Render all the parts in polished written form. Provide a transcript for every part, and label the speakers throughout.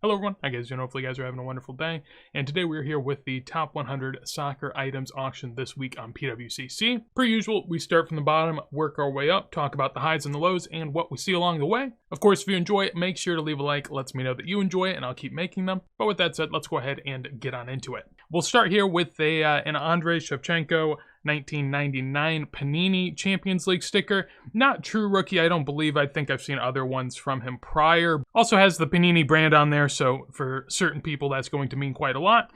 Speaker 1: Hello everyone, how you guys doing? Hopefully you guys are having a wonderful day. And today we're here with the top 100 soccer items auction this week on PWCC. Per usual, we start from the bottom, work our way up, talk about the highs and the lows and what we see along the way. Of course, if you enjoy it, make sure to leave a like. Lets me know that you enjoy it and I'll keep making them. But with that said, let's go ahead and get on into it. We'll start here with an Andrei Shevchenko 1999 Panini Champions League sticker. Not true rookie, I don't believe. I think I've seen other ones from him prior. Also has the Panini brand on there, so for certain people that's going to mean quite a lot.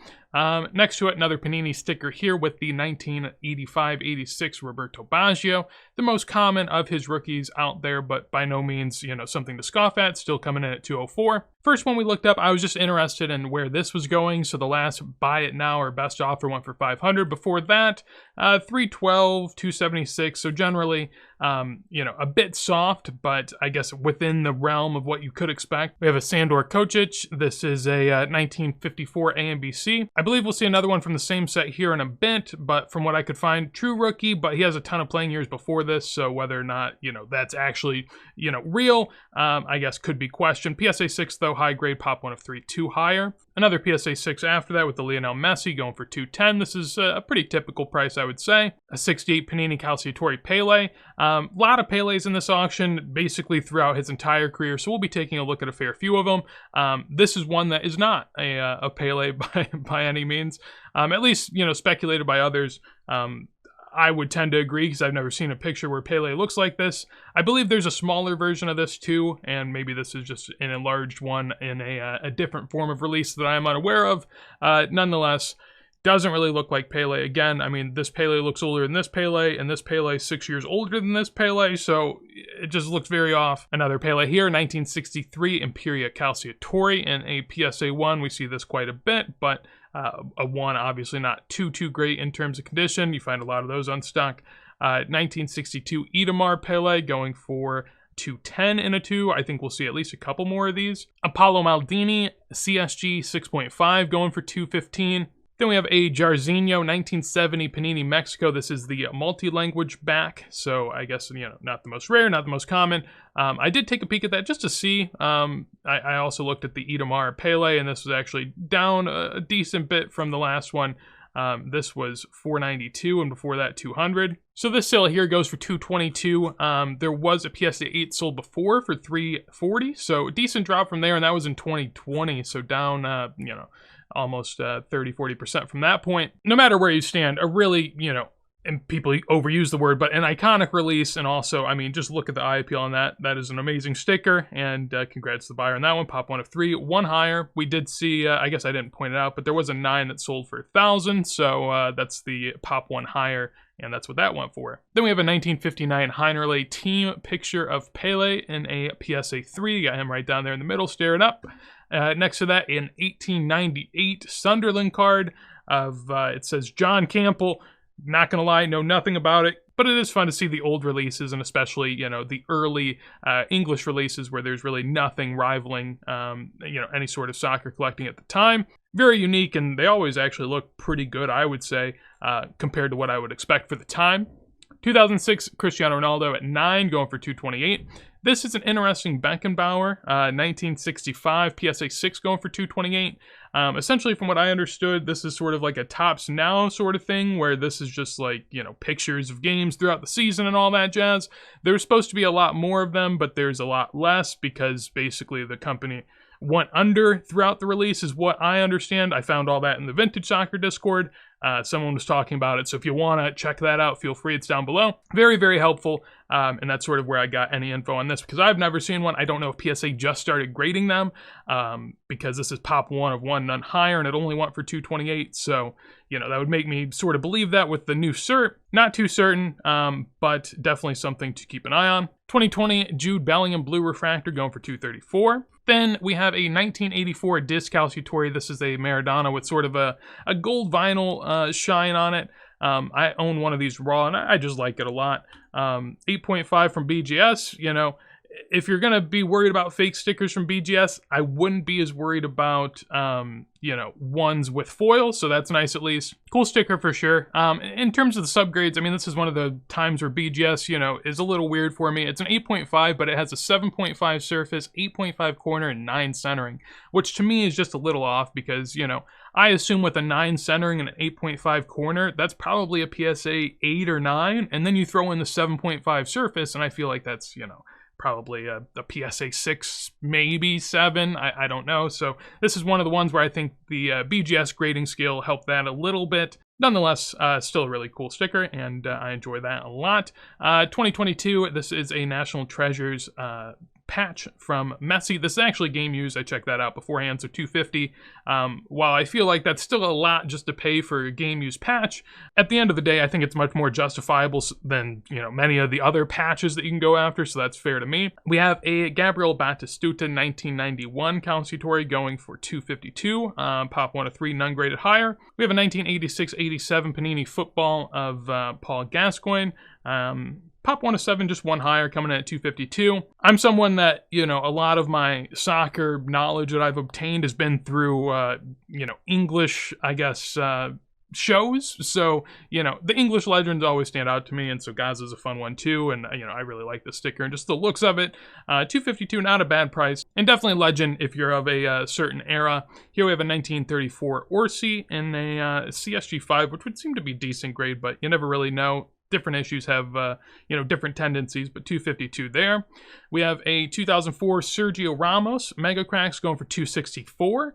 Speaker 1: Next to it, another Panini sticker here with the 1985-86 Roberto Baggio, the most common of his rookies out there, but by no means, something to scoff at, still coming in at 204. First one we looked up, I was just interested in where this was going, so the last buy it now or best offer went for 500. Before that, 312, 276, so generally, a bit soft, but I guess within the realm of what you could expect. We have a Sandor Kocic. This is a 1954 AMBC. I believe we'll see another one from the same set here in a bit, but from what I could find, true rookie, but he has a ton of playing years before this, so whether or not, that's actually, real, I guess could be questioned. PSA 6, though, high grade, pop 1 of 3, 2 higher. Another PSA 6 after that with the Lionel Messi going for 210. This is a pretty typical price, I would say. A 68 Panini Calciatore Pele. A lot of Peles in this auction, basically throughout his entire career, so we'll be taking a look at a fair few of them. This is one that is not a Pele by any means, at least, speculated by others. I would tend to agree because I've never seen a picture where Pele looks like this. I believe there's a smaller version of this too, and maybe this is just an enlarged one in a different form of release that I'm unaware of. Nonetheless, doesn't really look like Pele. Again, I mean, this Pele looks older than this Pele, and this Pele is 6 years older than this Pele, so it just looks very off. Another Pele here, 1963 Imperia Calciatore, and a PSA 1. We see this quite a bit, but a 1 obviously not too great in terms of condition. You find a lot of those on stock. 1962 Idemar Pele going for 210 in a 2. I think we'll see at least a couple more of these. Apollo Maldini CSG 6.5 going for 215. Then we have a Jairzinho 1970 Panini Mexico. This is the multi-language back, so I guess, not the most rare, not the most common. I did take a peek at that just to see. I also looked at the Idemar Pele, and this was actually down a decent bit from the last one. This was 492, and before that, 200. So this sale here goes for 222. There was a PSA 8 sold before for 340, so a decent drop from there, and that was in 2020, so down, almost 30-40% from that point. No matter where you stand, a really, and people overuse the word, but an iconic release, and also, I mean, just look at the eye appeal on that. That is an amazing sticker, and congrats to the buyer on that one. Pop 1 of 3, 1 higher. We did see, I guess I didn't point it out, but there was a 9 that sold for 1,000, so that's the pop 1 higher, and that's what that went for. Then we have a 1959 Heinerle team picture of Pele in a PSA 3. Got him right down there in the middle, staring up. Next to that, an 1898 Sunderland card of, it says John Campbell. Not gonna lie, know nothing about it, but it is fun to see the old releases, and especially, the early English releases where there's really nothing rivaling, any sort of soccer collecting at the time. Very unique, and they always actually look pretty good, I would say, compared to what I would expect for the time. 2006 Cristiano Ronaldo at 9, going for 228. This is an interesting Beckenbauer, 1965 PSA 6 going for 228. Essentially, from what I understood, this is sort of like a Topps Now sort of thing, where this is just like, pictures of games throughout the season and all that jazz. There's supposed to be a lot more of them, but there's a lot less because basically the company went under throughout the release is what I understand. I found all that in the Vintage Soccer Discord. Someone was talking about it, so if you want to check that out, feel free. It's down below. Very, very helpful, and that's sort of where I got any info on this, because I've never seen one. I don't know if PSA just started grading them, because this is pop 1 of 1, none higher, and it only went for 228, so, that would make me sort of believe that with the new cert. Not too certain, but definitely something to keep an eye on. 2020 Jude Bellingham Blue Refractor going for 234. Then we have a 1984 Disc Calciatore. This is a Maradona with sort of a gold vinyl shine on it. I own one of these raw, and I just like it a lot. 8.5 from BGS, if you're going to be worried about fake stickers from BGS, I wouldn't be as worried about, ones with foil. So that's nice at least. Cool sticker for sure. In terms of the subgrades, I mean, this is one of the times where BGS, is a little weird for me. It's an 8.5, but it has a 7.5 surface, 8.5 corner, and 9 centering, which to me is just a little off because, I assume with a 9 centering and an 8.5 corner, that's probably a PSA 8 or 9. And then you throw in the 7.5 surface, and I feel like that's, probably a PSA 6, maybe 7. I don't know. So this is one of the ones where I think the BGS grading scale helped that a little bit. Nonetheless, still a really cool sticker, and I enjoy that a lot. 2022, this is a National Treasures patch from Messi. This is actually game used. I checked that out beforehand, so $250. While I feel like that's still a lot just to pay for a game used patch, at the end of the day, I think it's much more justifiable than many of the other patches that you can go after, so that's fair to me. We have a Gabriel Batistuta 1991 Calciatore going for $252. Pop 1 of 3, none graded higher. We have a 1986-87 Panini Football of Paul Gascoigne. Pop 1 of 7, just one higher, coming in at $252. I'm someone that, a lot of my soccer knowledge that I've obtained has been through, English, I guess, shows. So, the English legends always stand out to me, and so Gaza's a fun one too, and, I really like the sticker and just the looks of it. $252, not a bad price, and definitely legend if you're of a certain era. Here we have a 1934 Orsi and a CSG5, which would seem to be decent grade, but you never really know. Different issues have, different tendencies, but $252 there. We have a 2004 Sergio Ramos Mega Cracks going for $264.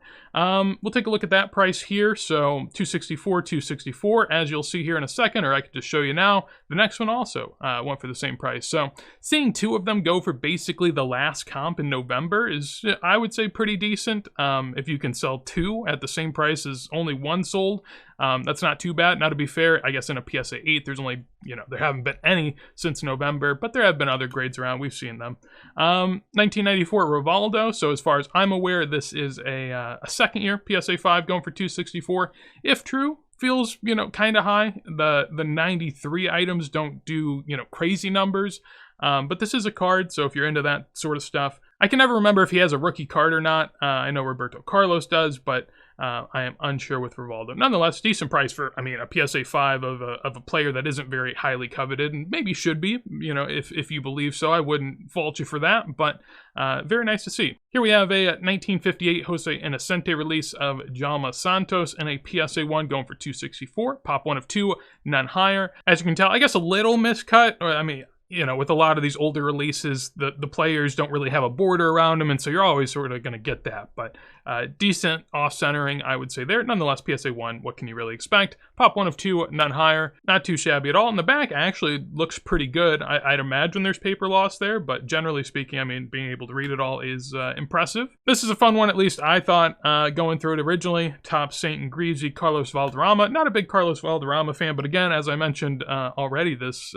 Speaker 1: We'll take a look at that price here. So $264. As you'll see here in a second, or I could just show you now. The next one also went for the same price. So seeing two of them go for basically the last comp in November is, I would say, pretty decent. If you can sell two at the same price as only one sold, that's not too bad. Now, to be fair, I guess in a PSA 8, there's only, there haven't been any since November, but there have been other grades around. We've seen them. 1994 Rivaldo. So as far as I'm aware, this is a second year PSA 5 going for $264. If true, feels, kind of high. The 93 items don't do, crazy numbers. But this is a card, so if you're into that sort of stuff, I can never remember if he has a rookie card or not. I know Roberto Carlos does, but I am unsure with Rivaldo. Nonetheless, decent price for, a PSA 5 of a player that isn't very highly coveted, and maybe should be, if you believe so. I wouldn't fault you for that, but very nice to see. Here we have a 1958 Jose Innocente release of Jalma Santos and a PSA 1 going for $264. Pop 1 of 2, none higher. As you can tell, I guess a little miscut, with a lot of these older releases, the players don't really have a border around them, and so you're always sort of going to get that. But decent off-centering, I would say there. Nonetheless, PSA 1, what can you really expect? Pop 1 of 2, none higher. Not too shabby at all. In the back, actually looks pretty good. I'd imagine there's paper loss there, but generally speaking, being able to read it all is impressive. This is a fun one, at least I thought, going through it originally. Top Saint and Greavesy, Carlos Valderrama. Not a big Carlos Valderrama fan, but again, as I mentioned already this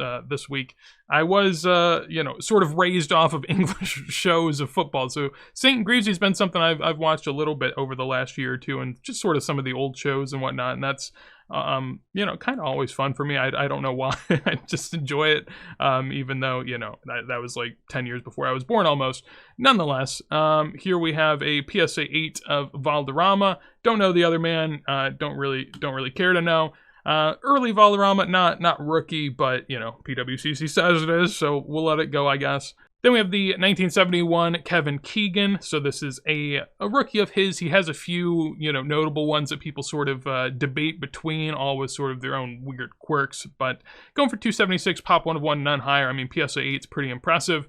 Speaker 1: week, I was, sort of raised off of English shows of football. So Saint and Greavesy's been something I've watched a little bit over the last year or two, and just sort of some of the old shows and whatnot. And that's, kind of always fun for me. I don't know why. I just enjoy it, even though, that was like 10 years before I was born almost. Nonetheless, here we have a PSA 8 of Valderrama. Don't know the other man. Don't really care to know. Early Valderrama, not rookie, but, PWCC says it is, so we'll let it go, I guess. Then we have the 1971 Kevin Keegan. So this is a rookie of his. He has a few, notable ones that people sort of debate between, all with sort of their own weird quirks. But going for $276, pop 1 of 1, none higher. PSA 8's pretty impressive.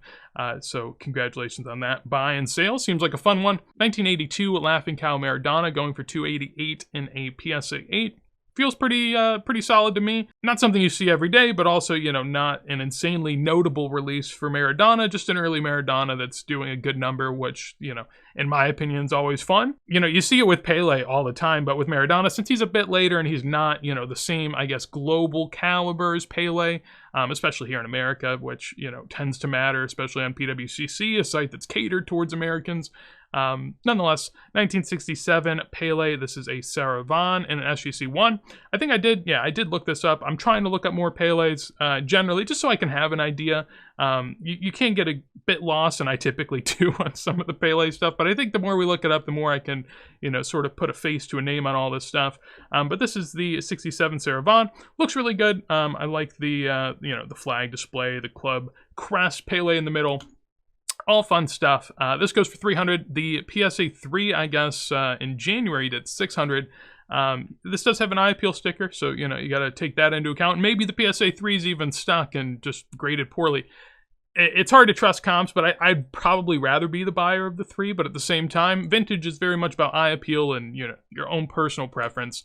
Speaker 1: So congratulations on that buy and sale. Seems like a fun one. 1982 Laughing Cow Maradona going for $288 in a PSA 8. Feels pretty solid to me. Not something you see every day, but also, not an insanely notable release for Maradona, just an early Maradona that's doing a good number, which, in my opinion is always fun. You see it with Pele all the time, but with Maradona, since he's a bit later and he's not, the same, I guess, global caliber as Pele, especially here in America, which, tends to matter, especially on PWCC, a site that's catered towards Americans. Nonetheless, 1967 Pele. This is a Saravan and an SGC1. I think I did look this up. I'm trying to look up more Peles generally, just so I can have an idea. You can get a bit lost, and I typically do on some of the Pele stuff, but I think the more we look it up, the more I can, sort of put a face to a name on all this stuff. But this is the 67 Saravan. Looks really good. I like the, the flag display, the club crest, Pele in the middle. All fun stuff. This goes for 300. The PSA 3, I guess, in January did 600. This does have an eye appeal sticker, so, you got to take that into account. Maybe the PSA 3 is even stuck and just graded poorly. It's hard to trust comps, but I'd probably rather be the buyer of the 3, but at the same time, vintage is very much about eye appeal and, your own personal preference.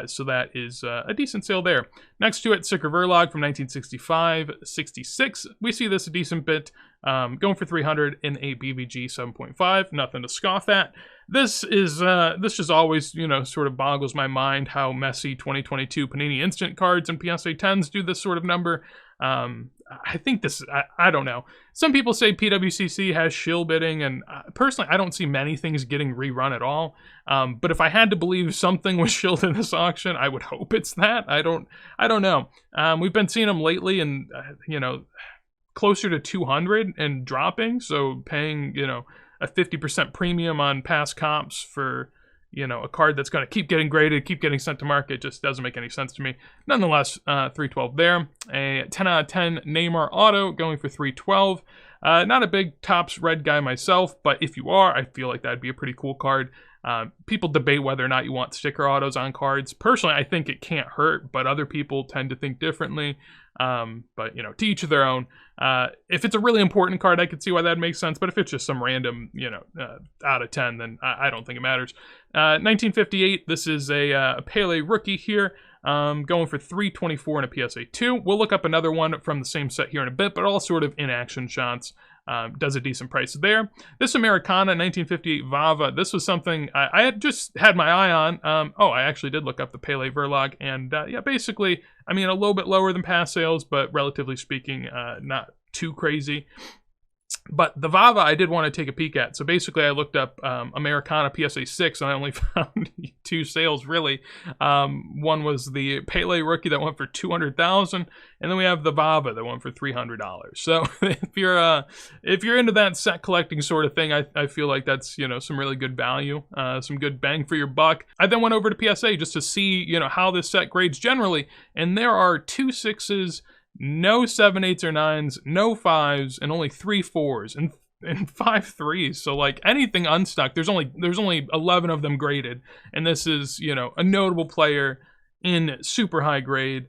Speaker 1: So that is a decent sale there. Next to it, Sicker Verlag from 1965-66. We see this a decent bit, going for 300 in a BVG 7.5. Nothing to scoff at. This just always, sort of boggles my mind how messy 2022 Panini Instant cards and PSA 10s do this sort of number. I think this, I don't know. Some people say PWCC has shill bidding, and personally, I don't see many things getting rerun at all. But if I had to believe something was shilled in this auction, I would hope it's that. I don't know. We've been seeing them lately, and closer to 200 and dropping. So paying, a 50% premium on past comps for, a card that's going to keep getting graded, keep getting sent to market, just doesn't make any sense to me. Nonetheless, 312 there. A 10 out of 10 Neymar auto going for 312. Not a big Topps red guy myself, but if you are, I feel like that'd be a pretty cool card. People debate whether or not you want sticker autos on cards. Personally, I think it can't hurt, but other people tend to think differently. But, to each of their own. If it's a really important card, I could see why that makes sense. But if it's just some random, out of 10, then I don't think it matters. 1958, this is a Pele rookie here. Going for 324 in a PSA 2. We'll look up another one from the same set here in a bit, but all sort of in-action shots. Does a decent price there. This Americana 1958 Vava, this was something I had just had my eye on. I actually did look up the Pele Verlag, and basically, a little bit lower than past sales, but relatively speaking, not too crazy. But the Vava I did want to take a peek at. So basically I looked up Americana PSA 6 and I only found 2 sales really. One was the Pele rookie that went for $200,000, and then we have the Vava that went for $300. So if you're into that set collecting sort of thing, I feel like that's, some really good value, some good bang for your buck. I then went over to PSA just to see, how this set grades generally, and there are 2 6s, no 7 8s or 9s, no 5s, and only 3 4s and 5 3s. So like anything unstuck, there's only 11 of them graded, and this is a notable player in super high grade.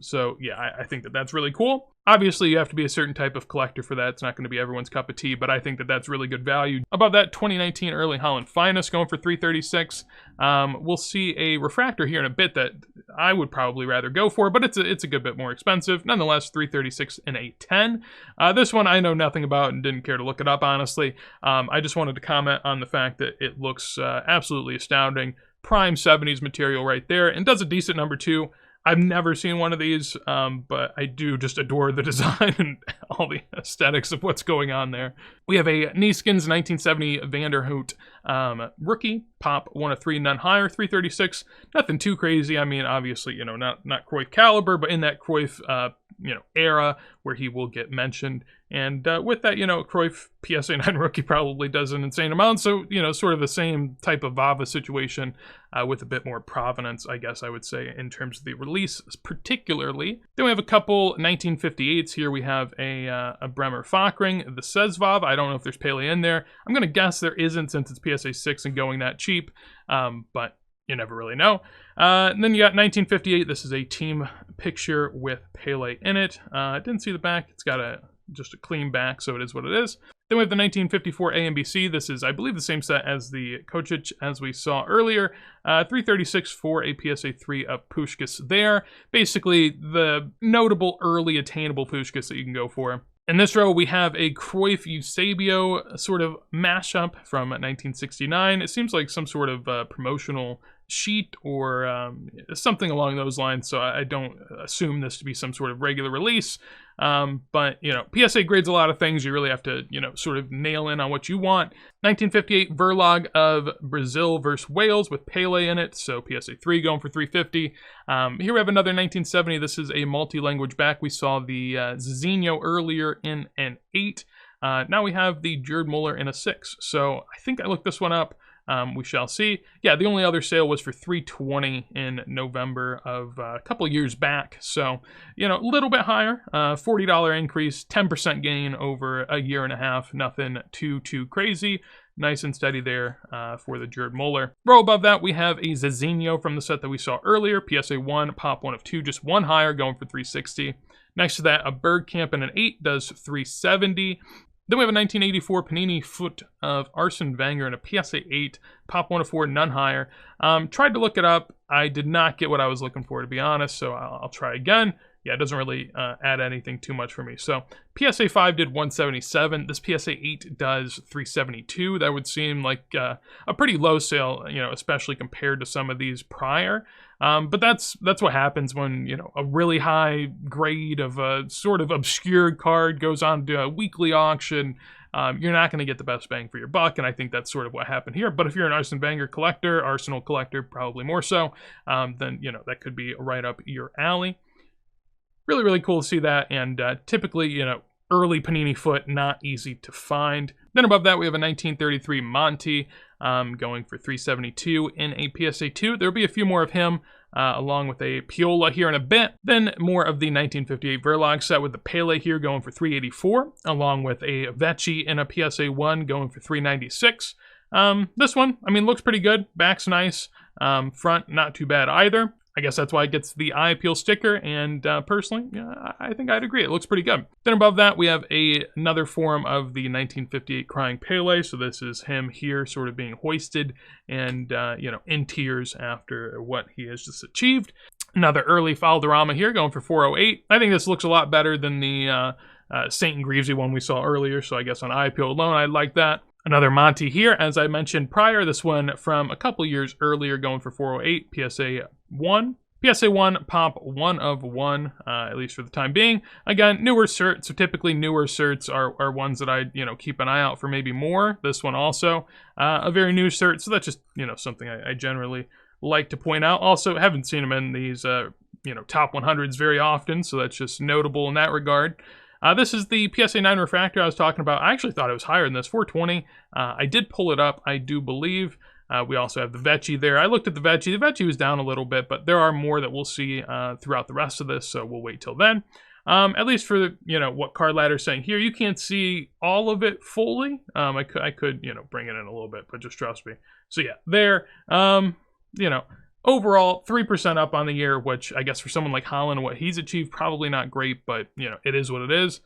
Speaker 1: So yeah, I think that's really cool. Obviously, you have to be a certain type of collector for that. It's not going to be everyone's cup of tea, but I think that's really good value. Above that, 2019 Early Holland Finest going for $336. We'll see a refractor here in a bit that I would probably rather go for, but it's a good bit more expensive. Nonetheless, $336 in a 10. This one I know nothing about and didn't care to look it up, honestly. I just wanted to comment on the fact that it looks absolutely astounding. Prime 70s material right there, and does a decent number too. I've never seen one of these, but I do just adore the design and all the aesthetics of what's going on there. We have a Neeskens 1970 Vanderhoot rookie, pop 1 of 3, none higher, $336. Nothing too crazy. Obviously, not Cruyff caliber, but in that Cruyff, era where he will get mentioned. And with that, Cruyff PSA 9 rookie probably does an insane amount. So, sort of the same type of Vava situation with a bit more provenance, I guess I would say, in terms of the release particularly. Then we have a couple 1958s here. We have a Bremer Fockring, the says Vava. I don't know if there's Pele in there. I'm going to guess there isn't since it's PSA 6 and going that cheap, but you never really know. And then you got 1958. This is a team picture with Pele in it. I didn't see the back. It's got just a clean back, so it is what it is. Then we have the 1954 AMBC. This is, I believe, the same set as the Kocic as we saw earlier. $336 for a PSA 3 of Puskás there. Basically, the notable early attainable Puskás that you can go for. In this row, we have a Cruyff Eusebio sort of mashup from 1969. It seems like some sort of promotional sheet or something along those lines, so I don't assume this to be some sort of regular release. But, you know, PSA grades a lot of things. You really have to, you know, sort of nail in on what you want. 1958 Verlog of Brazil versus Wales with Pele in it. So PSA 3 going for 350. Here we have another 1970. This is a multi-language back. We saw the Zizinho earlier in an 8. Now we have the Gerd Muller in a 6. So I think I looked this one up. We shall see. Yeah, the only other sale was for $320 in November of a couple years back. So, you know, a little bit higher, $40 increase, 10% gain over a year and a half. Nothing too crazy. Nice and steady there for the Gerd Muller. Row above that, we have a Zizinho from the set that we saw earlier. PSA 1, pop 1 of 2, just one higher, going for $360. Next to that, a Bergkamp in an 8 does $370. Then we have a 1984 Panini foot of Arsene Wenger in a PSA 8, pop 1 of 4, none higher. Tried to look it up. I did not get what I was looking for, to be honest, so I'll try again. Yeah, it doesn't really add anything too much for me. So PSA 5 did 177. This PSA 8 does 372. That would seem like a pretty low sale, you know, especially compared to some of these prior. But that's what happens when, you know, a really high grade of a sort of obscure card goes on to a weekly auction. You're not going to get the best bang for your buck, and I think that's sort of what happened here. But if you're an Arsene Wenger collector, Arsenal collector, probably more so, then, you know, that could be right up your alley. Really, really cool to see that, and typically, you know, early Panini foot, not easy to find. Then above that, we have a 1933 Monty going for $372 in a PSA 2. There'll be a few more of him, along with a Piola here in a bit. Then more of the 1958 Verlog set with the Pele here going for $384, along with a Vecchi in a PSA 1 going for $396. This one, I mean, looks pretty good. Back's nice. Front, not too bad either. I guess that's why it gets the eye appeal sticker, and personally, yeah, I think I'd agree. It looks pretty good. Then above that, we have another form of the 1958 Crying Pele. So this is him here sort of being hoisted and, you know, in tears after what he has just achieved. Another early Valderrama here going for $408. I think this looks a lot better than the Saint and Greavesy one we saw earlier, so I guess on eye appeal alone, I like that. Another Monty here, as I mentioned prior, this one from a couple years earlier going for $408, PSA 1. PSA 1, pop 1 of 1, at least for the time being. Again, newer cert, so typically newer certs are ones that I, you know, keep an eye out for maybe more. This one also, a very new cert, so that's just, you know, something I generally like to point out. Also, haven't seen them in these, you know, top 100s very often, so that's just notable in that regard. This is the PSA 9 refractor I was talking about. I actually thought it was higher than this, 420. I did pull it up, I do believe. We also have the Vecchi there. I looked at the Vecchi. The Vecchi was down a little bit, but there are more that we'll see throughout the rest of this, so we'll wait till then. At least for, you know, what Card Ladder is saying here, you can't see all of it fully. I could, you know, bring it in a little bit, but just trust me. So yeah, there, you know, overall, 3% up on the year, which I guess for someone like Holland, what he's achieved, probably not great, but, you know, it is what it is.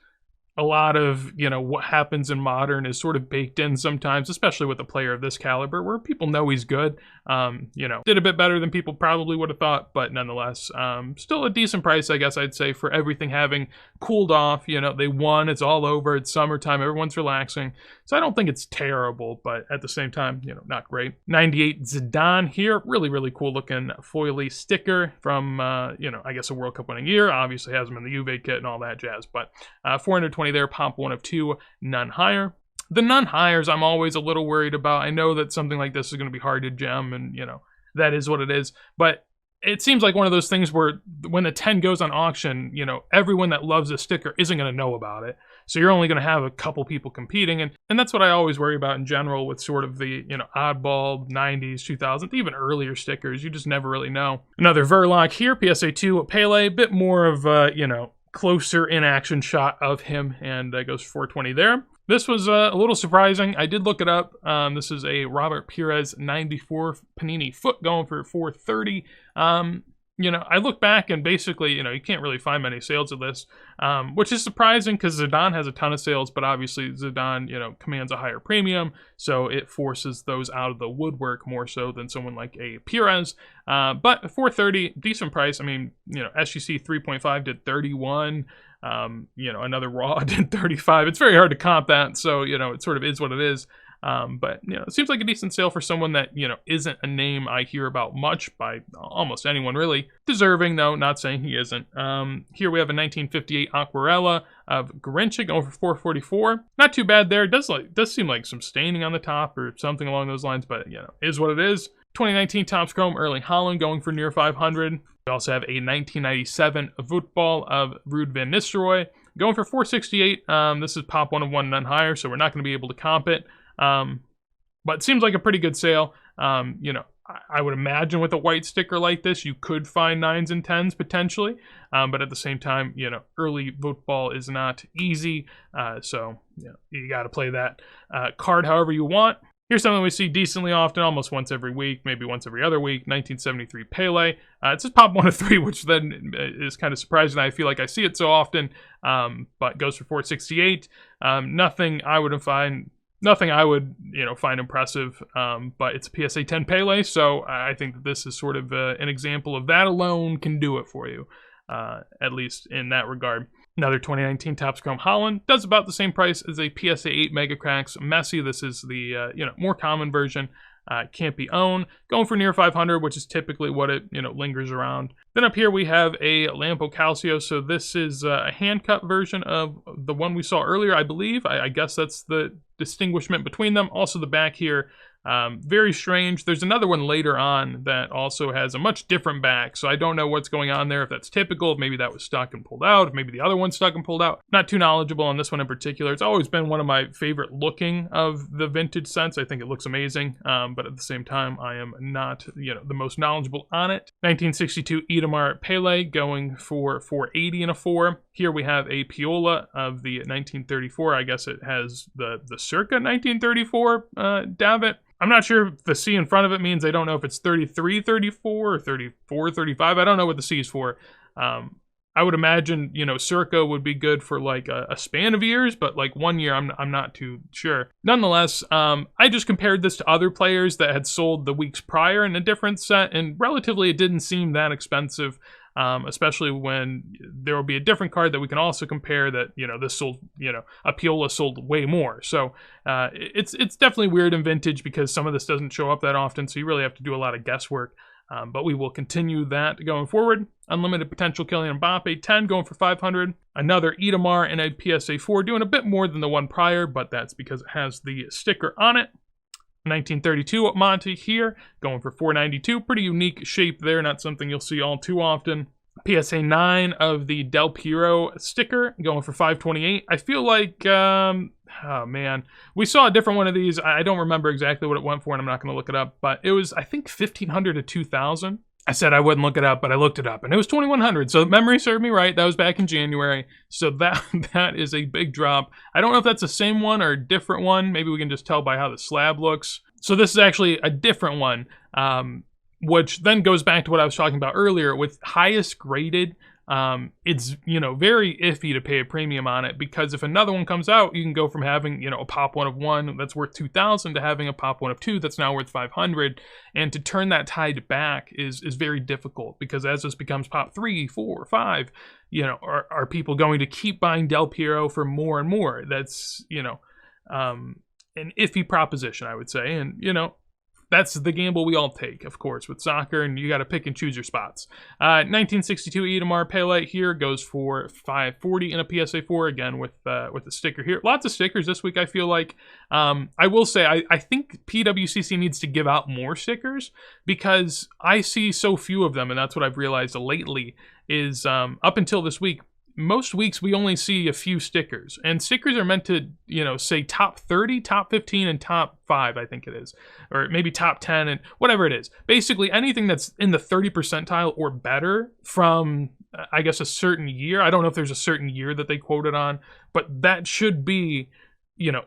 Speaker 1: A lot of, you know, what happens in Modern is sort of baked in sometimes, especially with a player of this caliber, where people know he's good. You know, did a bit better than people probably would have thought, but nonetheless, still a decent price, I guess I'd say, for everything having cooled off. You know, they won, it's all over, it's summertime, everyone's relaxing. So I don't think it's terrible, but at the same time, you know, not great. 98 Zidane here, really, really cool looking foily sticker from, you know, I guess a World Cup winning year. Obviously has him in the Juve kit and all that jazz, but 420 there, pop 1 of 2, none higher. The none higher I'm always a little worried about. I know that something like this is going to be hard to gem, and, you know, that is what it is, but it seems like one of those things where when the 10 goes on auction, you know, everyone that loves a sticker isn't going to know about it. So you're only going to have a couple people competing. And that's what I always worry about in general with sort of the, you know, oddball 90s, 2000s, even earlier stickers. You just never really know. Another Verlog here, PSA 2 Pele, a bit more of a, you know, closer in action shot of him, and goes for 420 there. This was a little surprising. I did look it up. This is a Robert Pires 94 Panini foot going for 430. You know, I look back and basically, you know, you can't really find many sales of this, which is surprising because Zidane has a ton of sales, but obviously Zidane, you know, commands a higher premium, so it forces those out of the woodwork more so than someone like a Pires. But 430, decent price. I mean, you know, SGC 3.5 did 31. You know, another Raw did 35. It's very hard to comp that, so, you know, it sort of is what it is. But, it seems like a decent sale for someone that, isn't a name I hear about much by almost anyone, really. Deserving, though, not saying he isn't. Here we have a 1958 Aquarella of Grinch going for $444. Not too bad there. It does seem like some staining on the top or something along those lines, but, is what it is. 2019 Topps Chrome Erling Haaland going for near $500. We also have a 1997 Voetbal of Ruud van Nistelrooy going for $468. This is pop 1 of 1 none higher, so we're not going to be able to comp it. But it seems like a pretty good sale. I would imagine with a white sticker like this, you could find 9s and 10s potentially. But at the same time, early Voetbal is not easy. So you got to play that card however you want. Here's something we see decently often, almost once every week, maybe once every other week, 1973 Pele. It's just pop 1 of 3, which then is kind of surprising. I feel like I see it so often, but goes for $468. Nothing I would find impressive, but it's a PSA 10 Pele, so I think that this is sort of an example of that alone can do it for you, at least in that regard. Another 2019 Topps Chrome Haaland does about the same price as a PSA 8 Mega Cracks Messi. This is the more common version. Can't be owned. Going for near 500, which is typically what it lingers around. Then up here we have a Lampo Calcio. So this is a hand cut version of the one we saw earlier, I believe. I guess that's the distinguishment between them. Also the back here, very strange. There's another one later on that also has a much different back, so I don't know what's going on there, if that's typical, if maybe that was stuck and pulled out, if maybe the other one's stuck and pulled out. Not too knowledgeable on this one in particular. It's always been one of my favorite looking of the vintage sets. I think it looks amazing, but at the same time, I am not the most knowledgeable on it. 1962 Idemar Pele going for $480 and a 4. Here we have a Piola of the 1934. I guess it has the circa 1934 davit. I'm not sure if the C in front of it means, I don't know if it's 33, 34, or 34, 35. I don't know what the C is for. I would imagine, circa would be good for like a span of years, but like 1 year, I'm not too sure. Nonetheless, I just compared this to other players that had sold the weeks prior in a different set, and relatively it didn't seem that expensive. Especially when there will be a different card that we can also compare that, this sold, a Piola sold way more. So it's definitely weird in vintage because some of this doesn't show up that often, so you really have to do a lot of guesswork. But we will continue that going forward. Unlimited Potential Kylian Mbappe, 10 going for $500. Another Idemar and a PSA 4 doing a bit more than the one prior, but that's because it has the sticker on it. 1932 Monty here, going for $492. Pretty unique shape there, not something you'll see all too often. PSA 9 of the Del Piero sticker, going for $528. I feel like, oh man, we saw a different one of these. I don't remember exactly what it went for, and I'm not going to look it up, but it was, I think, $1,500 to $2,000. I said I wouldn't look it up, but I looked it up, and it was $2,100. So memory served me right. That was back in January. So that is a big drop. I don't know if that's the same one or a different one. Maybe we can just tell by how the slab looks. So this is actually a different one, which then goes back to what I was talking about earlier with highest graded. It's, very iffy to pay a premium on it, because if another one comes out, you can go from having, a pop 1 of 1 that's worth $2,000 to having a pop 1 of 2 that's now worth $500. And to turn that tide back is very difficult, because as this becomes pop 3, 4, 5, are people going to keep buying Del Piero for more and more? That's, an iffy proposition, I would say. And, that's the gamble we all take, of course, with soccer, and you got to pick and choose your spots. 1962 Idemar Pele here goes for $540 in a PSA 4, again with the sticker here. Lots of stickers this week, I feel like. I will say, I think PWCC needs to give out more stickers, because I see so few of them, and that's what I've realized lately, is up until this week, most weeks we only see a few stickers, and stickers are meant to, say top 30, top 15, and top 5, I think it is, or maybe top 10, and whatever it is. Basically anything that's in the 30 percentile or better from, I guess, a certain year. I don't know if there's a certain year that they quoted on, but that should be,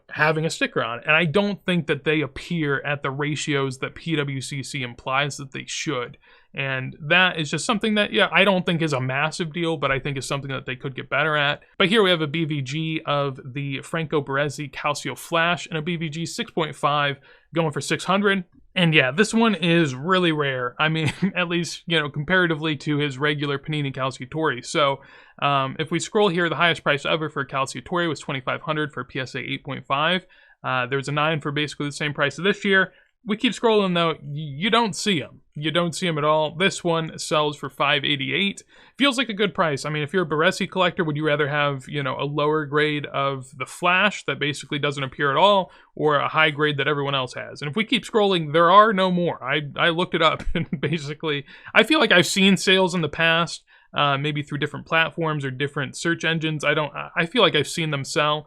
Speaker 1: having a sticker on it. And I don't think that they appear at the ratios that PWCC implies that they should. And that is just something that, I don't think is a massive deal, but I think is something that they could get better at. But here we have a BVG of the Franco Baresi Calcio Flash and a BVG 6.5 going for $600. And this one is really rare. I mean, at least, comparatively to his regular Panini Calciatore. So if we scroll here, the highest price ever for Calciatore was $2,500 for PSA 8.5. There's a 9 for basically the same price of this year. We keep scrolling though, you don't see them. You don't see them at all. This one sells for $588. Feels like a good price. I mean, if you're a Rarity collector, would you rather have, you know, a lower grade of the Flash that basically doesn't appear at all, or a high grade that everyone else has? And if we keep scrolling, there are no more. I looked it up, and basically, I feel like I've seen sales in the past, maybe through different platforms or different search engines. I feel like I've seen them sell.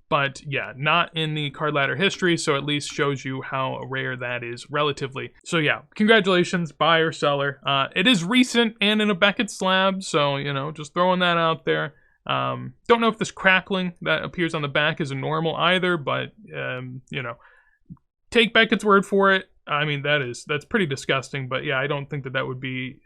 Speaker 1: But yeah, not in the card ladder history, so at least shows you how rare that is relatively. So yeah, congratulations, buyer, seller. It is recent and in a Beckett slab, so, you know, just throwing that out there. Don't know if this crackling that appears on the back is a normal either, but, you know, take Beckett's word for it. I mean, that's pretty disgusting, but yeah, I don't think that would be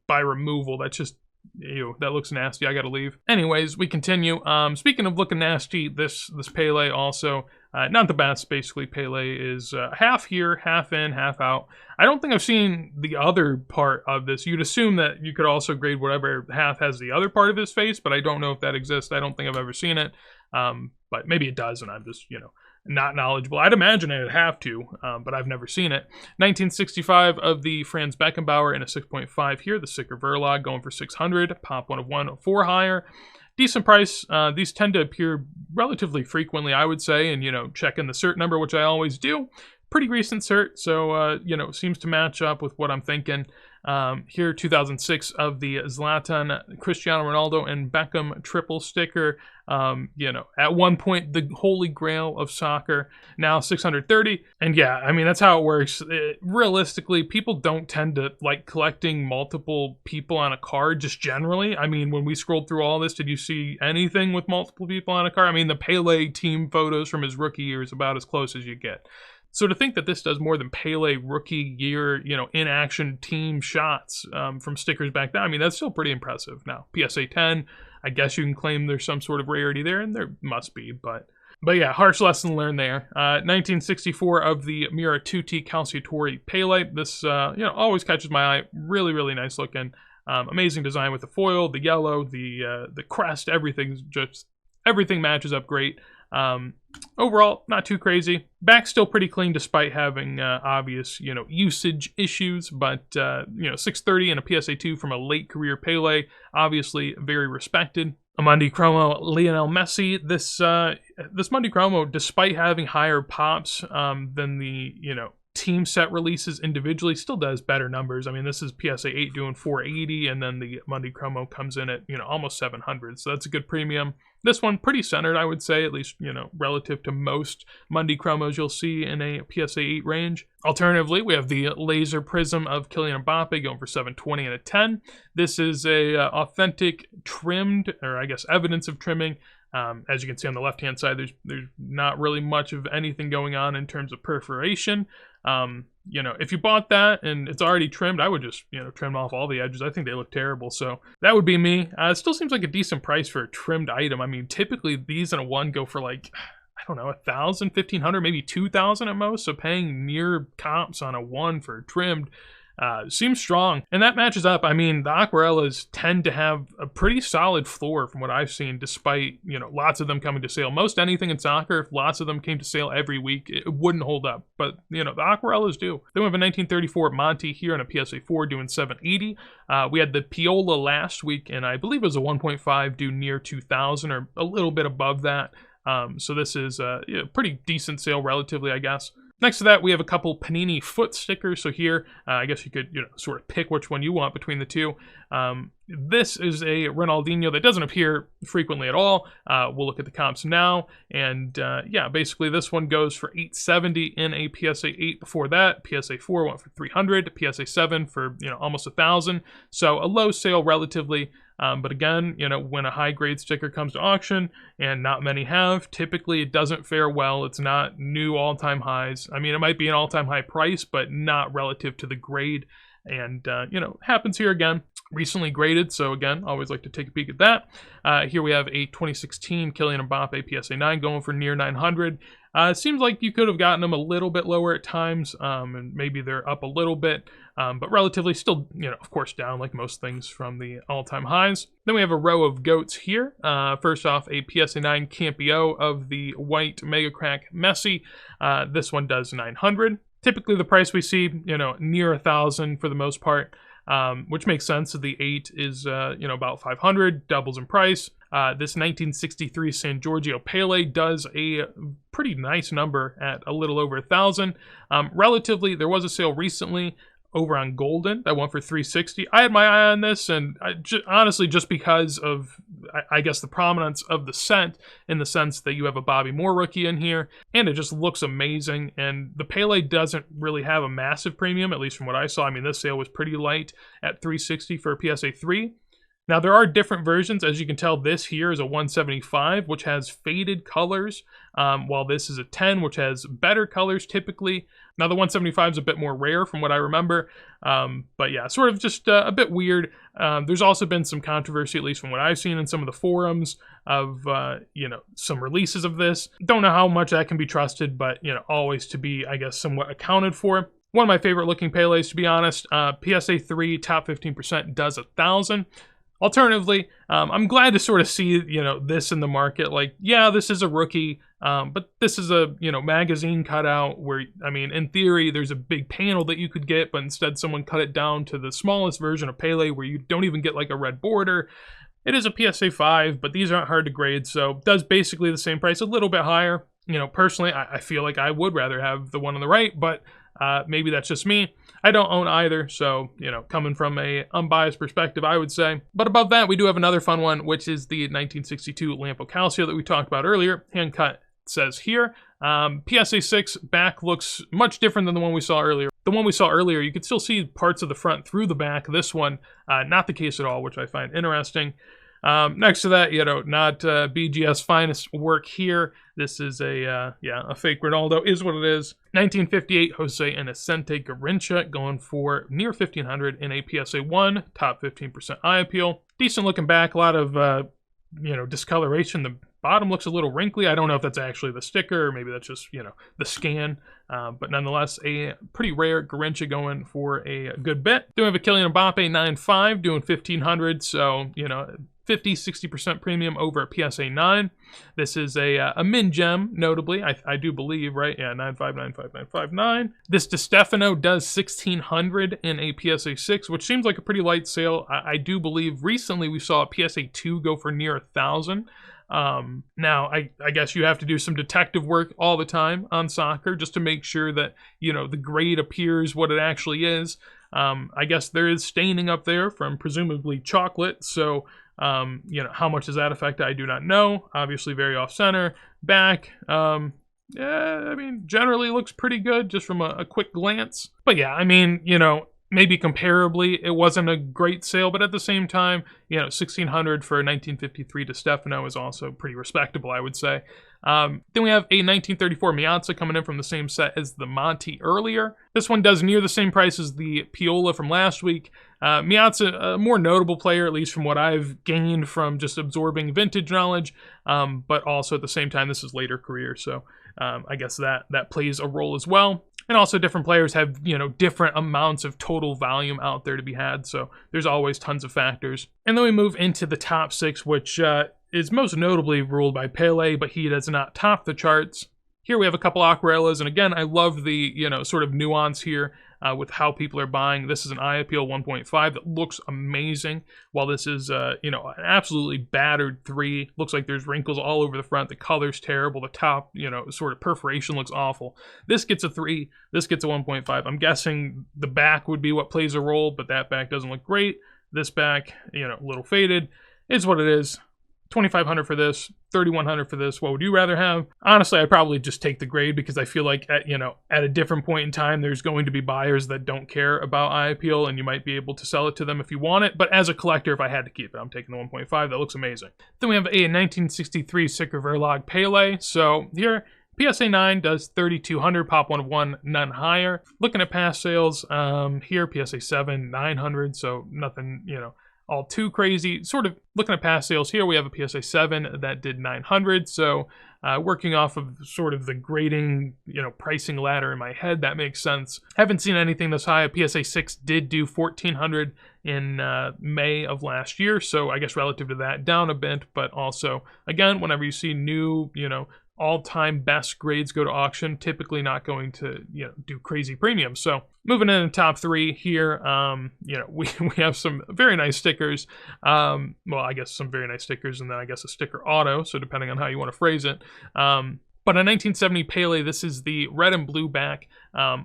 Speaker 1: by removal. That's just, ew, that looks nasty. I gotta leave. Anyways, we continue. Speaking of looking nasty, this Pele also, not the best. Basically, Pele is half here, half in, half out. I don't think I've seen the other part of this. You'd assume that you could also grade whatever half has the other part of his face, but I don't know if that exists. I don't think I've ever seen it, but maybe it does, and I'm just, you know, not knowledgeable. I'd imagine it'd have to, but I've never seen it. 1965 of the Franz Beckenbauer in a 6.5 here. The Sicker Verlag going for 600. Pop 1 of 1 4 higher. Decent price. These tend to appear relatively frequently, I would say, and, you know, checking the cert number, which I always do. Pretty recent cert, so, you know, seems to match up with what I'm thinking. Here, 2006 of the Zlatan, Cristiano Ronaldo, and Beckham triple sticker. You know, at one point, the holy grail of soccer. Now 630. And yeah, I mean, that's how it works. Realistically, people don't tend to like collecting multiple people on a card, just generally. I mean, when we scrolled through all this, did you see anything with multiple people on a card? I mean, the Pele team photos from his rookie year is about as close as you get. So to think that this does more than Pele rookie year, you know, in-action team shots from stickers back then, I mean, that's still pretty impressive. Now, PSA 10, I guess you can claim there's some sort of rarity there, and there must be, but yeah, harsh lesson learned there. 1964 of the Mira Tutti Calciatori Pele. This, you know, always catches my eye. Really, really nice looking. Amazing design with the foil, the yellow, the crest, everything matches up great. Overall, not too crazy. Back's still pretty clean despite having obvious, you know, usage issues, but, you know, 630 and a PSA 2 from a late career Pele, obviously very respected. A Monday Chromo Lionel Messi. This Monday Chromo, despite having higher pops than the, you know, team set releases individually, still does better numbers. I mean, this is PSA 8 doing 480, and then the Monday Chromo comes in at, you know, almost 700, so that's a good premium. This one pretty centered, I would say, at least, you know, relative to most Monday Chromos you'll see in a PSA 8 range. Alternatively, we have the Laser Prism of Kylian Mbappe going for 720 and a 10. This is a authentic trimmed, or I guess evidence of trimming. As you can see on the left-hand side, there's not really much of anything going on in terms of perforation. You know, if you bought that and it's already trimmed, I would just, you know, trim off all the edges. I think they look terrible, so that would be me. It still seems like a decent price for a trimmed item. I mean, typically these in a 1 go for like, I don't know, 1,000, 1,500, maybe 2,000 at most, so paying near comps on a 1 for trimmed seems strong, and that matches up. I mean, the Aquarellas tend to have a pretty solid floor from what I've seen, despite, you know, lots of them coming to sale. Most anything in soccer, if lots of them came to sale every week, it wouldn't hold up, but, you know, the Aquarellas do. Then we have a 1934 Monty here in a PSA 4 doing 780. We had the Piola last week, and I believe it was a 1.5 due near 2,000 or a little bit above that. So this is a pretty decent sale relatively, I guess. Next to that, we have a couple Panini foot stickers. So here, I guess you could, you know, sort of pick which one you want between the two. This is a Ronaldinho that doesn't appear frequently at all. We'll look at the comps now. And yeah, basically this one goes for $870 in a PSA 8 before that. PSA 4 went for $300. PSA 7 for, you know, almost $1,000. So a low sale relatively. But again, you know, when a high grade sticker comes to auction, and not many have, typically it doesn't fare well. It's not new all-time highs. I mean, it might be an all-time high price, but not relative to the grade. And, you know, happens here again. Recently graded, so again, always like to take a peek at that. Here we have a 2016 Kylian Mbappe PSA 9 going for near 900. It seems like you could have gotten them a little bit lower at times, and maybe they're up a little bit, but relatively still, you know, of course, down like most things from the all-time highs. Then we have a row of GOATs here. First off, a PSA 9 Campio of the white Mega Crack Messi. This one does 900. Typically, the price we see, you know, near 1,000 for the most part. Which makes sense. The 8 is, you know, about 500, doubles in price. This 1963 San Giorgio Pele does a pretty nice number at a little over 1,000. Relatively, there was a sale recently over on Golden that went for 360. I had my eye on this, and honestly, just because of, I guess, the prominence of the set, in the sense that you have a Bobby Moore rookie in here, and it just looks amazing. And the Pele doesn't really have a massive premium, at least from what I saw. I mean, this sale was pretty light at 360 for a PSA 3. Now, there are different versions. As you can tell, this here is a 175, which has faded colors, while this is a 10, which has better colors typically. Now, the 175 is a bit more rare from what I remember, but yeah, sort of just a bit weird. There's also been some controversy, at least from what I've seen in some of the forums, of, you know, some releases of this. Don't know how much that can be trusted, but, you know, always to be, I guess, somewhat accounted for. One of my favorite looking Peles, to be honest. PSA 3 top 15% does 1,000. Alternatively, I'm glad to sort of see, you know, this in the market. Like, yeah, this is a rookie, but this is a, you know, magazine cutout where, I mean, in theory, there's a big panel that you could get, but instead someone cut it down to the smallest version of Pele where you don't even get like a red border. It is a PSA 5, but these aren't hard to grade, so it does basically the same price, a little bit higher. You know, personally, I feel like I would rather have the one on the right, but maybe that's just me. I don't own either, so, you know, coming from a unbiased perspective, I would say. But above that, we do have another fun one, which is the 1962 Lampo Calcio that we talked about earlier. Hand cut says here. PSA 6 back looks much different than the one we saw earlier. The one we saw earlier, you could still see parts of the front through the back. This one, not the case at all, which I find interesting. Next to that, you know, not BGS finest work here. This is a fake Ronaldo, is what it is. 1958 Jose Innocente Garrincha going for near 1,500 in a PSA 1, top 15% eye appeal. Decent looking back, a lot of, you know, discoloration. The bottom looks a little wrinkly. I don't know if that's actually the sticker, or maybe that's just, you know, the scan. But nonetheless, a pretty rare Garrincha going for a good bit. Then we have a Kylian Mbappe 9.5 doing 1,500, so, you know, 50-60% premium over a PSA 9. This is a min gem, notably, I do believe, right? Yeah, 9595959. This Di Stefano does 1,600 in a PSA 6, which seems like a pretty light sale. I do believe recently we saw a PSA 2 go for near 1,000. Now, I guess you have to do some detective work all the time on soccer just to make sure that, you know, the grade appears what it actually is. I guess there is staining up there from presumably chocolate, so you know, how much does that affect? I do not know. Obviously very off center. Back, yeah, I mean, generally looks pretty good just from a quick glance. But yeah, I mean, you know, maybe comparably, it wasn't a great sale, but at the same time, you know, 1,600 for a 1953 Di Stefano is also pretty respectable, I would say. Then we have a 1934 Miazza coming in from the same set as the Monty earlier. This one does near the same price as the Piola from last week. Miazza, a more notable player, at least from what I've gained from just absorbing vintage knowledge, but also at the same time, this is later career, so I guess that plays a role as well. And also different players have, you know, different amounts of total volume out there to be had, so there's always tons of factors. And then we move into the top 6, which is most notably ruled by Pele, but he does not top the charts. Here we have a couple Aquarellas, and again, I love the, you know, sort of nuance here with how people are buying. This is an eye appeal 1.5 that looks amazing, while this is, you know, an absolutely battered 3. Looks like there's wrinkles all over the front. The color's terrible. The top, you know, sort of perforation looks awful. This gets a 3. This gets a 1.5. I'm guessing the back would be what plays a role, but that back doesn't look great. This back, you know, a little faded. It's what it is. 2,500 for this, 3,100 for this. What would you rather have? Honestly, I'd probably just take the grade because I feel like at a different point in time, there's going to be buyers that don't care about eye appeal, and you might be able to sell it to them if you want it. But as a collector, if I had to keep it, I'm taking the 1.5. That looks amazing. Then we have a 1963 Sicker Verlag Pele. So here, PSA 9 does 3,200, pop 1 of 1, none higher. Looking at past sales, here PSA 7, 900, so nothing, all too crazy. Sort of looking at past sales here, we have a PSA 7 that did 900, so working off of sort of the grading, pricing ladder in my head, that makes sense. Haven't seen anything this high. A PSA 6 did do 1,400 in May of last year, so I guess relative to that, down a bit, but also, again, whenever you see new, all-time best grades go to auction, typically not going to do crazy premiums. So moving in the top 3 here, we have some very nice stickers. Well, I guess some very nice stickers, and then I guess a sticker auto, so depending on how you want to phrase it. But a 1970 Pele, this is the red and blue back,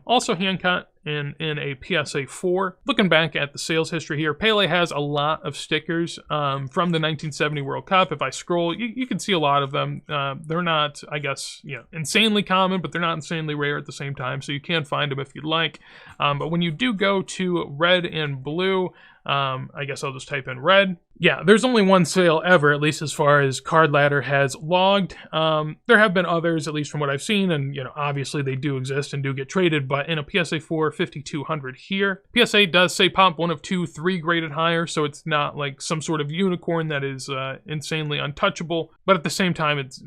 Speaker 1: also hand cut in a PSA 4. Looking back at the sales history here, Pele has a lot of stickers from the 1970 World Cup. If I scroll, you can see a lot of them. They're not, I guess, insanely common, but they're not insanely rare at the same time, so you can find them if you'd like. But when you do go to red and blue, I guess I'll just type in red. Yeah, there's only one sale ever, at least as far as Card Ladder has logged. There have been others, at least from what I've seen, and obviously they do exist and do get traded, but in a PSA 4, 5,200 here. PSA does say pop 1 of 2, 3 graded higher, so it's not like some sort of unicorn that is insanely untouchable, but at the same time, it's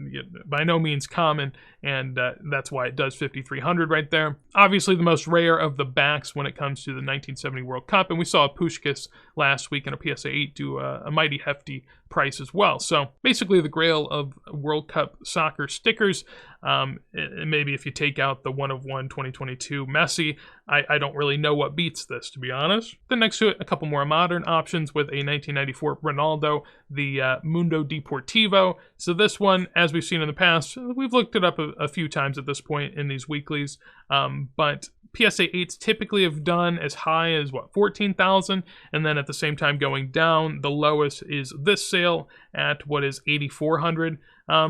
Speaker 1: by no means common, and that's why it does 5,300 right there. Obviously, the most rare of the backs when it comes to the 1970 World Cup, and we saw a Puskás last week in a PSA 8 do a mighty hefty price as well. So basically the grail of World Cup soccer stickers. Maybe if you take out the 1 of 1 2022 Messi, I don't really know what beats this, to be honest. Then next to it, a couple more modern options with a 1994 Ronaldo, the Mundo Deportivo. So this one, as we've seen in the past, we've looked it up a few times at this point in these weeklies, but PSA 8s typically have done as high as, 14,000, and then at the same time going down, the lowest is this sale at what is 8,400.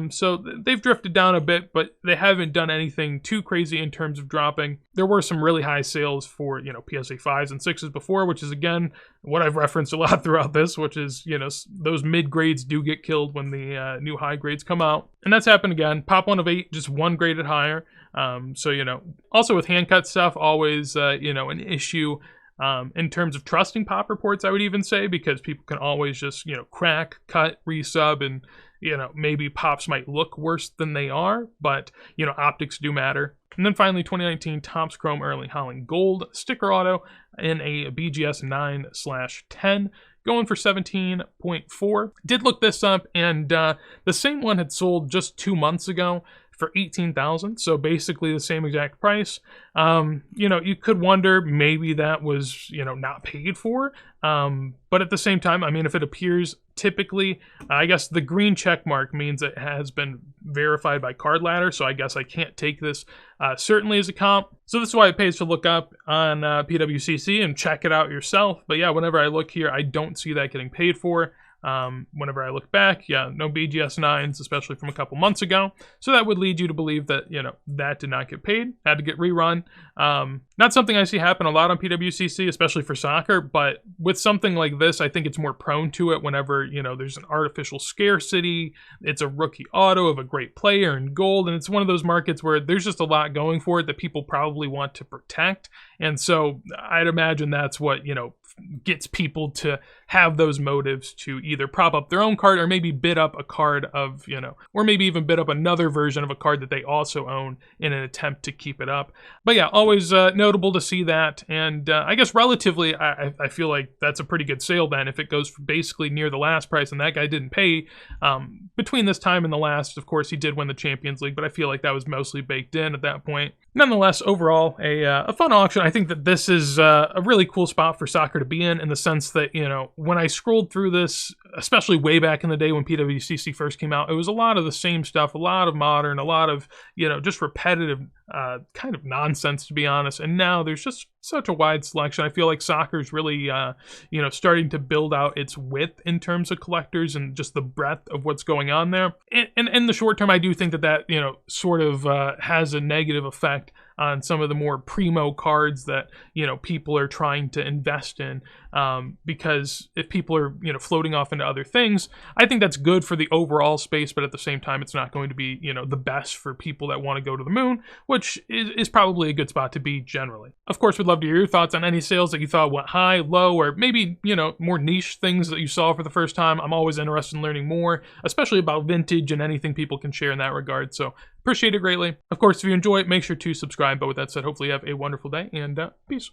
Speaker 1: So they've drifted down a bit, but they haven't done anything too crazy in terms of dropping. There were some really high sales for, PSA 5s and 6s before, which is, again, what I've referenced a lot throughout this, which is, those mid grades do get killed when the new high grades come out. And that's happened again. Pop 1 of 8, just 1 graded higher. So, also with hand cut stuff, always, an issue. In terms of trusting pop reports, I would even say, because people can always just, crack, cut, resub, and, maybe pops might look worse than they are, but, optics do matter. And then finally, 2019 Topps Chrome Erling Haaland Gold sticker auto in a BGS 9/10. Going for 17.4. Did look this up, and the same one had sold just 2 months ago for 18,000, so basically the same exact price. You could wonder maybe that was, not paid for, but at the same time, I mean, if it appears typically, I guess the green check mark means it has been verified by Card Ladder, so I guess I can't take this certainly as a comp. So this is why it pays to look up on PWCC and check it out yourself. But yeah, whenever I look here, I don't see that getting paid for. Whenever I look back, no BGS 9s, especially from a couple months ago. So that would lead you to believe that, that did not get paid, had to get rerun. Not something I see happen a lot on PWCC, especially for soccer, but with something like this, I think it's more prone to it whenever, there's an artificial scarcity, it's a rookie auto of a great player in gold, and it's one of those markets where there's just a lot going for it that people probably want to protect. And so I'd imagine that's what, gets people to have those motives to either prop up their own card or maybe bid up a card of, or maybe even bid up another version of a card that they also own in an attempt to keep it up. But yeah, always notable to see that. And I guess relatively, I feel like that's a pretty good sale then if it goes for basically near the last price and that guy didn't pay. Between this time and the last, of course, he did win the Champions League, but I feel like that was mostly baked in at that point. Nonetheless, overall, a fun auction. I think that this is a really cool spot for soccer to be in the sense that, when I scrolled through this, especially way back in the day when PWCC first came out, it was a lot of the same stuff, a lot of modern, a lot of, just repetitive kind of nonsense, to be honest. And now there's just such a wide selection. I feel like soccer's really, starting to build out its width in terms of collectors and just the breadth of what's going on there. And in the short term, I do think that, sort of has a negative effect on some of the more primo cards that, you know, people are trying to invest in, because if people are, you know, floating off into other things, I think that's good for the overall space, but at the same time, it's not going to be, you know, the best for people that want to go to the moon, which is probably a good spot to be generally. Of course, we'd love to hear your thoughts on any sales that you thought went high, low, or maybe, you know, more niche things that you saw for the first time. I'm always interested in learning more, especially about vintage and anything people can share in that regard. So appreciate it greatly. Of course, if you enjoy it, make sure to subscribe. But with that said, hopefully you have a wonderful day, and peace.